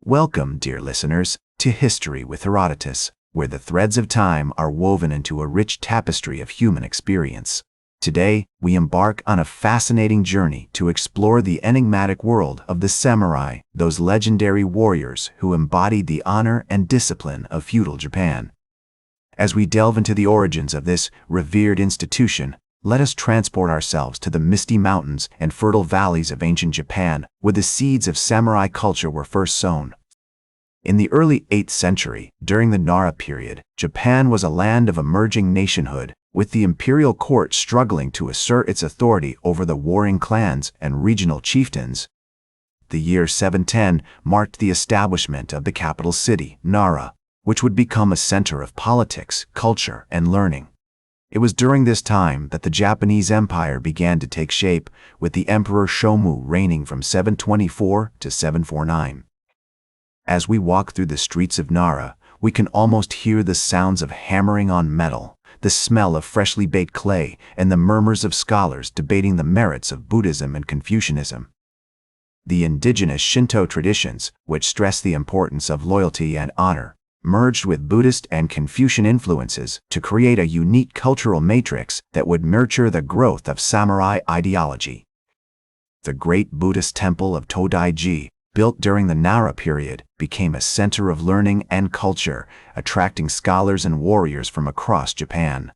Welcome, dear listeners, to History with Herodotus, where the threads of time are woven into a rich tapestry of human experience. Today, we embark on a fascinating journey to explore the enigmatic world of the samurai, those legendary warriors who embodied the honor and discipline of feudal Japan. As we delve into the origins of this revered institution, let us transport ourselves to the misty mountains and fertile valleys of ancient Japan, where the seeds of samurai culture were first sown. In the early 8th century, during the Nara period, Japan was a land of emerging nationhood, with the imperial court struggling to assert its authority over the warring clans and regional chieftains. The year 710 marked the establishment of the capital city, Nara, which would become a center of politics, culture, and learning. It was during this time that the Japanese Empire began to take shape, with the Emperor Shomu reigning from 724 to 749. As we walk through the streets of Nara, we can almost hear the sounds of hammering on metal, the smell of freshly baked clay, and the murmurs of scholars debating the merits of Buddhism and Confucianism. The indigenous Shinto traditions, which stress the importance of loyalty and honor, merged with Buddhist and Confucian influences to create a unique cultural matrix that would nurture the growth of samurai ideology. The great Buddhist temple of Todaiji, built during the Nara period, became a center of learning and culture, attracting scholars and warriors from across Japan.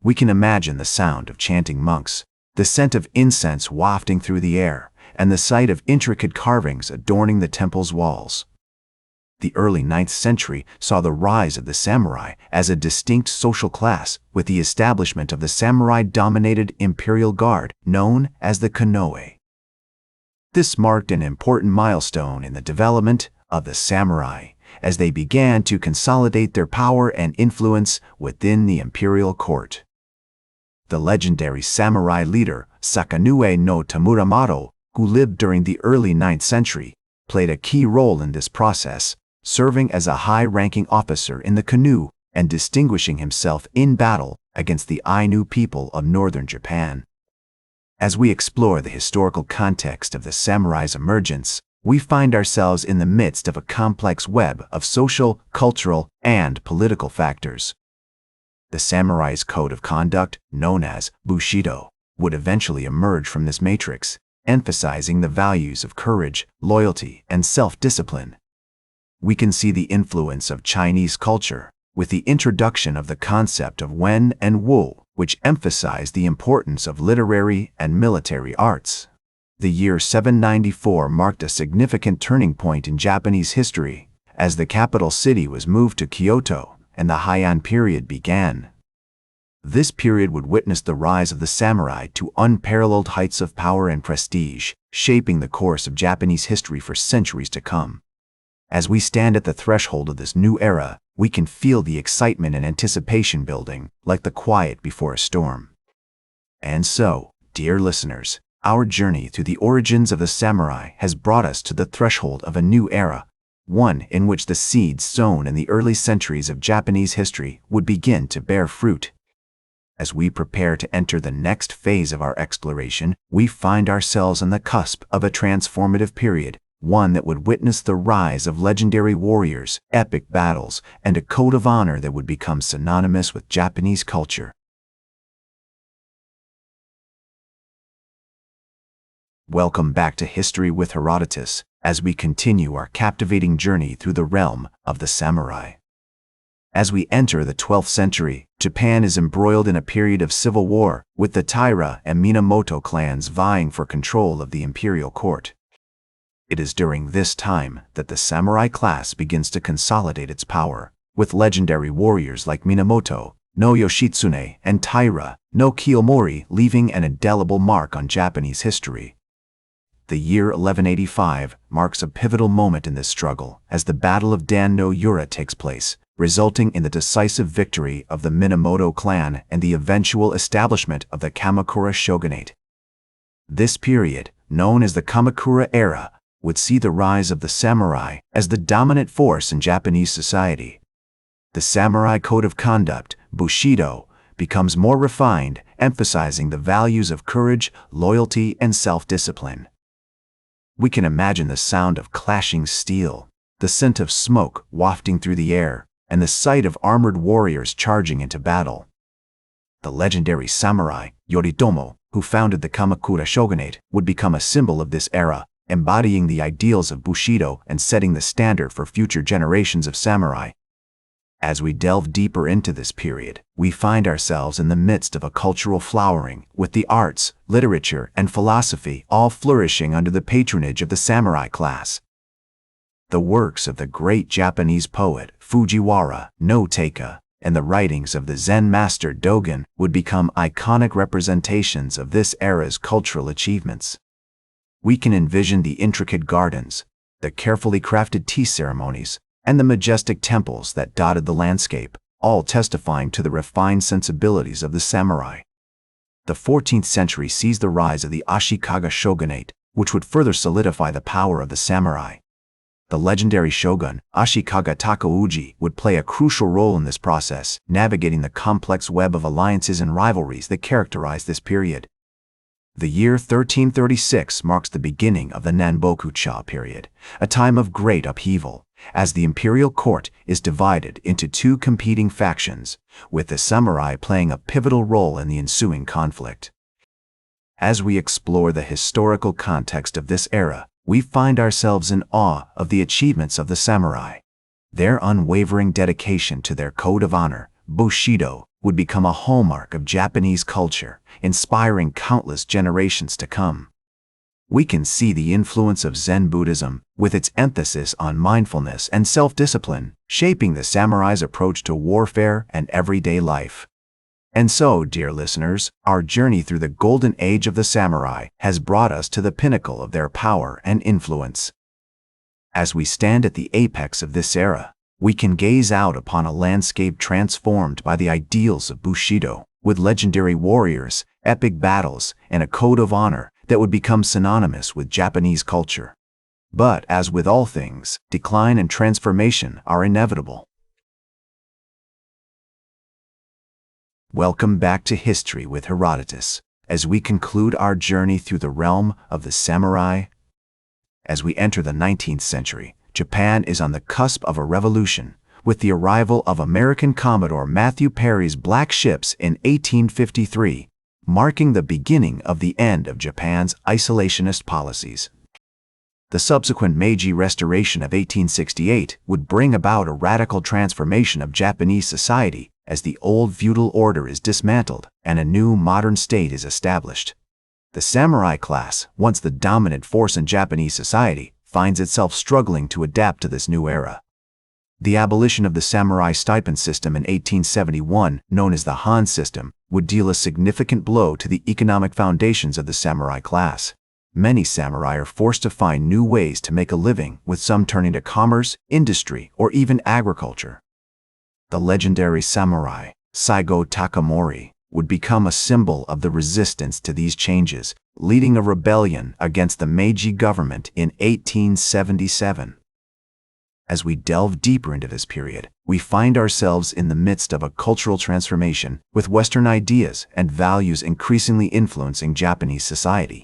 We can imagine the sound of chanting monks, the scent of incense wafting through the air, and the sight of intricate carvings adorning the temple's walls. The early 9th century saw the rise of the samurai as a distinct social class, with the establishment of the samurai-dominated imperial guard known as the Konoe. This marked an important milestone in the development of the samurai, as they began to consolidate their power and influence within the imperial court. The legendary samurai leader Sakanue no Tamuramato, who lived during the early 9th century, played a key role in this process, serving as a high-ranking officer in the Konoe and distinguishing himself in battle against the Ainu people of northern Japan. As we explore the historical context of the samurai's emergence, we find ourselves in the midst of a complex web of social, cultural, and political factors. The samurai's code of conduct, known as Bushido, would eventually emerge from this matrix, emphasizing the values of courage, loyalty, and self-discipline. We can see the influence of Chinese culture, with the introduction of the concept of wen and wu, which emphasized the importance of literary and military arts. The year 794 marked a significant turning point in Japanese history, as the capital city was moved to Kyoto and the Heian period began. This period would witness the rise of the samurai to unparalleled heights of power and prestige, shaping the course of Japanese history for centuries to come. As we stand at the threshold of this new era, we can feel the excitement and anticipation building, like the quiet before a storm. And so, dear listeners, our journey through the origins of the samurai has brought us to the threshold of a new era, one in which the seeds sown in the early centuries of Japanese history would begin to bear fruit. As we prepare to enter the next phase of our exploration, we find ourselves on the cusp of a transformative period, one that would witness the rise of legendary warriors, epic battles, and a code of honor that would become synonymous with Japanese culture. Welcome back to History with Herodotus, as we continue our captivating journey through the realm of the samurai. As we enter the 12th century, Japan is embroiled in a period of civil war, with the Taira and Minamoto clans vying for control of the imperial court. It is during this time that the samurai class begins to consolidate its power, with legendary warriors like Minamoto no Yoshitsune and Taira no Kiyomori leaving an indelible mark on Japanese history. The year 1185 marks a pivotal moment in this struggle, as the Battle of Dan no Yura takes place, resulting in the decisive victory of the Minamoto clan and the eventual establishment of the Kamakura shogunate. This period, known as the Kamakura era, would see the rise of the samurai as the dominant force in Japanese society. The samurai code of conduct, Bushido, becomes more refined, emphasizing the values of courage, loyalty, and self-discipline. We can imagine the sound of clashing steel, the scent of smoke wafting through the air, and the sight of armored warriors charging into battle. The legendary samurai, Yoritomo, who founded the Kamakura shogunate, would become a symbol of this era, embodying the ideals of Bushido and setting the standard for future generations of samurai. As we delve deeper into this period, we find ourselves in the midst of a cultural flowering, with the arts, literature, and philosophy all flourishing under the patronage of the samurai class. The works of the great Japanese poet Fujiwara no Taika and the writings of the Zen master Dogen would become iconic representations of this era's cultural achievements. We can envision the intricate gardens, the carefully crafted tea ceremonies, and the majestic temples that dotted the landscape, all testifying to the refined sensibilities of the samurai. The 14th century sees the rise of the Ashikaga shogunate, which would further solidify the power of the samurai. The legendary shogun, Ashikaga Takauji, would play a crucial role in this process, navigating the complex web of alliances and rivalries that characterized this period. The year 1336 marks the beginning of the Nanboku-cha period, a time of great upheaval, as the imperial court is divided into two competing factions, with the samurai playing a pivotal role in the ensuing conflict. As we explore the historical context of this era, we find ourselves in awe of the achievements of the samurai. Their unwavering dedication to their code of honor, Bushido, would become a hallmark of Japanese culture, inspiring countless generations to come. We can see the influence of Zen Buddhism, with its emphasis on mindfulness and self-discipline, shaping the samurai's approach to warfare and everyday life. And so, dear listeners, our journey through the golden age of the samurai has brought us to the pinnacle of their power and influence. As we stand at the apex of this era, we can gaze out upon a landscape transformed by the ideals of Bushido, with legendary warriors, epic battles, and a code of honor that would become synonymous with Japanese culture. But as with all things, decline and transformation are inevitable. Welcome back to History with Herodotus, as we conclude our journey through the realm of the samurai. As we enter the 19th century, Japan is on the cusp of a revolution, with the arrival of American Commodore Matthew Perry's black ships in 1853, marking the beginning of the end of Japan's isolationist policies. The subsequent Meiji Restoration of 1868 would bring about a radical transformation of Japanese society as the old feudal order is dismantled and a new modern state is established. The samurai class, once the dominant force in Japanese society, finds itself struggling to adapt to this new era. The abolition of the samurai stipend system in 1871, known as the Han system, would deal a significant blow to the economic foundations of the samurai class. Many samurai are forced to find new ways to make a living, with some turning to commerce, industry, or even agriculture. The legendary samurai, Saigo Takamori, would become a symbol of the resistance to these changes, leading a rebellion against the Meiji government in 1877. As we delve deeper into this period, we find ourselves in the midst of a cultural transformation, with Western ideas and values increasingly influencing Japanese society.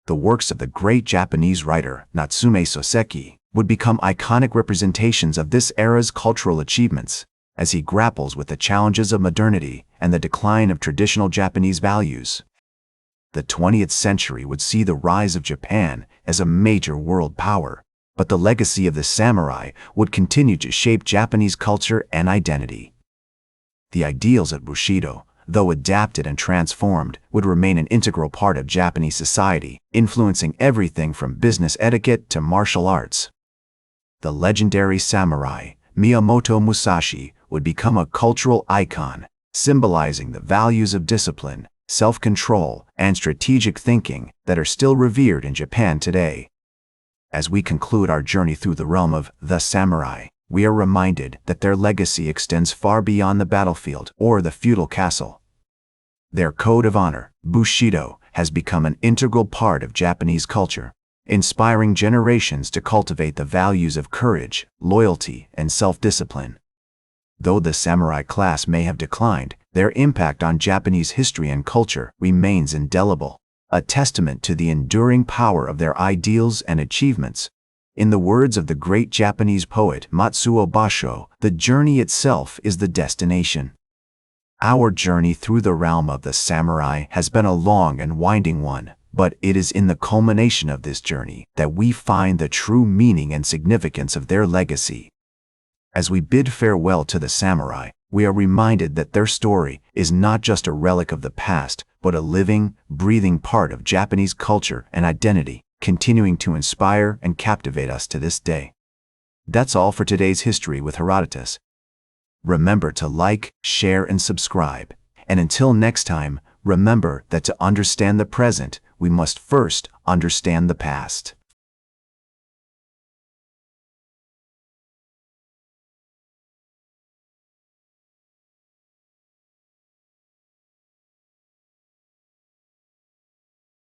The works of the great Japanese writer Natsume Soseki would become iconic representations of this era's cultural achievements, as he grapples with the challenges of modernity and the decline of traditional Japanese values. The 20th century would see the rise of Japan as a major world power, but the legacy of the samurai would continue to shape Japanese culture and identity. The ideals of Bushido, though adapted and transformed, would remain an integral part of Japanese society, influencing everything from business etiquette to martial arts. The legendary samurai, Miyamoto Musashi, would become a cultural icon, symbolizing the values of discipline, self-control, and strategic thinking that are still revered in Japan today. As we conclude our journey through the realm of the samurai, we are reminded that their legacy extends far beyond the battlefield or the feudal castle. Their code of honor, Bushido, has become an integral part of Japanese culture, inspiring generations to cultivate the values of courage, loyalty, and self-discipline. Though the samurai class may have declined, their impact on Japanese history and culture remains indelible, a testament to the enduring power of their ideals and achievements. In the words of the great Japanese poet Matsuo Basho, the journey itself is the destination. Our journey through the realm of the samurai has been a long and winding one, but it is in the culmination of this journey that we find the true meaning and significance of their legacy. As we bid farewell to the samurai, we are reminded that their story is not just a relic of the past, but a living, breathing part of Japanese culture and identity, continuing to inspire and captivate us to this day. That's all for today's History with Herodotus. Remember to like, share, and subscribe. And until next time, remember that to understand the present, we must first understand the past.